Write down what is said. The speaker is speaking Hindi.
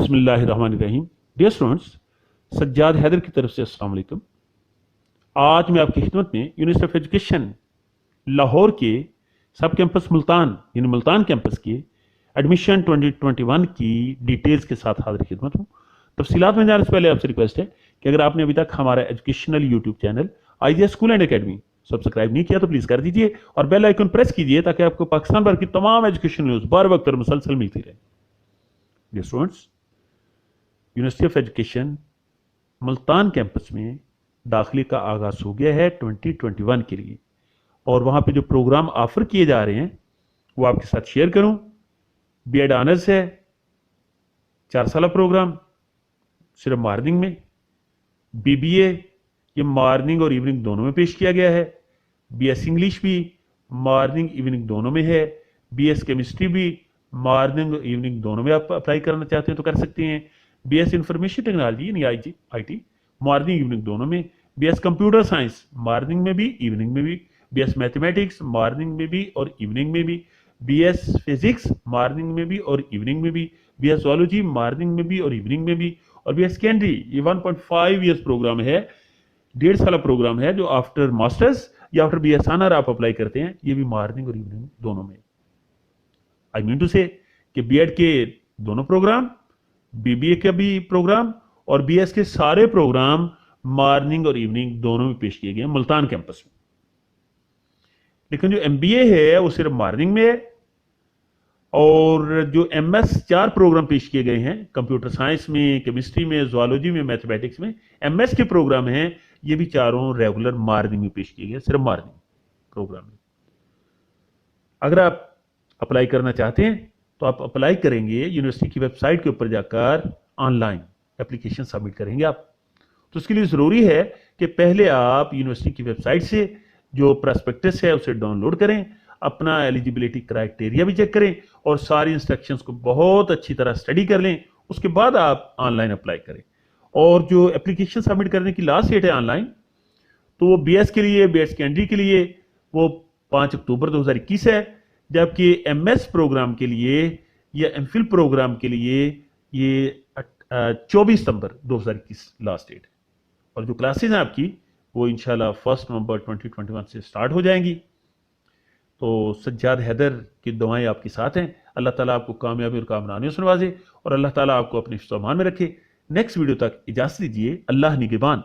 बिस्मिल्लाहिर्रहमानिर्रहीम। डियर स्टूडेंट्स, सज्जाद हैदर की तरफ से अस्सलाम वालेकुम। आज मैं आपकी खिदमत में यूनिवर्सिटी ऑफ एजुकेशन लाहौर के सब कैंपस मुल्तान यानी मुल्तान कैंपस के एडमिशन 2021 की डिटेल्स के साथ हाजिर खिदमत हूँ। तफसीलात में जाने से पहले आपसे रिक्वेस्ट है कि अगर आपने अभी तक हमारा educational YouTube channel IGS school and academy subscribe नहीं किया तो प्लीज़ कर दीजिए और बेल आइकन प्रेस कीजिए ताकि आपको पाकिस्तान भर की तमाम एजुकेशन न्यूज़ बर वक्त और मुसलसल मिलती रहे। Dear students, university of education Multan campus में दाखिले का आगाज़ हो गया है 2021 के लिए, और वहाँ पे जो प्रोग्राम ऑफर किए जा रहे हैं वो आपके साथ शेयर करूँ। B.Ed ऑनर्स है, 4 साल प्रोग्राम सिर्फ मॉर्निंग में। BBA ये मॉर्निंग और इवनिंग दोनों में पेश किया गया है। BS इंग्लिश भी मॉर्निंग इवनिंग दोनों में है। BS केमिस्ट्री भी मॉर्निंग और इवनिंग दोनों में आप अप्लाई करना चाहते हैं तो कर सकते हैं। BS इंफॉर्मेशन टेक्नोलॉजी यानी IT मॉर्निंग इवनिंग दोनों में। BS कंप्यूटर साइंस मॉर्निंग में भी इवनिंग में भी। BS मैथमेटिक्स मॉर्निंग में भी और इवनिंग में भी। BS फिजिक्स मॉर्निंग में भी और इवनिंग में भी। BS ज़ूलॉजी मॉर्निंग में भी और इवनिंग में भी। और BS सेकेंडरी ये 1.5 ईयर्स प्रोग्राम है, 1.5 साल प्रोग्राम है जो आफ्टर मास्टर्स या आफ्टर BS ऑनर आप अप्लाई करते हैं, ये भी मॉर्निंग और इवनिंग दोनों में। आई मीन टू से कि B.Ed के दोनों प्रोग्राम, BBA का भी प्रोग्राम और BS के सारे प्रोग्राम मॉर्निंग और इवनिंग दोनों में पेश किए गए हैं मुल्तान कैंपस में। लेकिन जो MBA है वो सिर्फ मॉर्निंग में है, और जो MS 4 प्रोग्राम पेश किए गए हैं कंप्यूटर साइंस में, केमिस्ट्री में, ज़ूलॉजी में, मैथमेटिक्स में, MS के प्रोग्राम हैं, ये भी चारों रेगुलर मॉर्निंग में पेश किए गए, सिर्फ मॉर्निंग प्रोग्राम में। अगर आप अप्लाई करना चाहते हैं तो आप अप्लाई करेंगे यूनिवर्सिटी की वेबसाइट के ऊपर जाकर, ऑनलाइन एप्लीकेशन सबमिट करेंगे आप। तो उसके लिए ज़रूरी है कि पहले आप यूनिवर्सिटी की वेबसाइट से जो प्रॉस्पेक्टस है उसे डाउनलोड करें, अपना एलिजिबिलिटी क्राइटेरिया भी चेक करें और सारी इंस्ट्रक्शंस को बहुत अच्छी तरह स्टडी कर लें। उसके बाद आप ऑनलाइन अप्लाई करें। और जो एप्लीकेशन सबमिट करने की लास्ट डेट है ऑनलाइन, तो वो BS के लिए, BS सेकेंडरी के लिए वो 5 अक्टूबर 2021 है, जबकि MS प्रोग्राम के लिए या MPhil प्रोग्राम के लिए ये 24 सितंबर 2021 लास्ट डेट है। और जो क्लासेज हैं आपकी वो इंशाल्लाह 1 नवंबर 2021 से स्टार्ट हो जाएंगी। तो सज्जाद हैदर की दुआएं आपके साथ हैं। अल्लाह ताला आपको कामयाबी और कामरानियों से नवाजे और अल्लाह ताला आपको अपने हिफ्ज़-ओ-अमान में रखे। नेक्स्ट वीडियो तक इजाज़त दीजिए। अल्लाह निगहबान।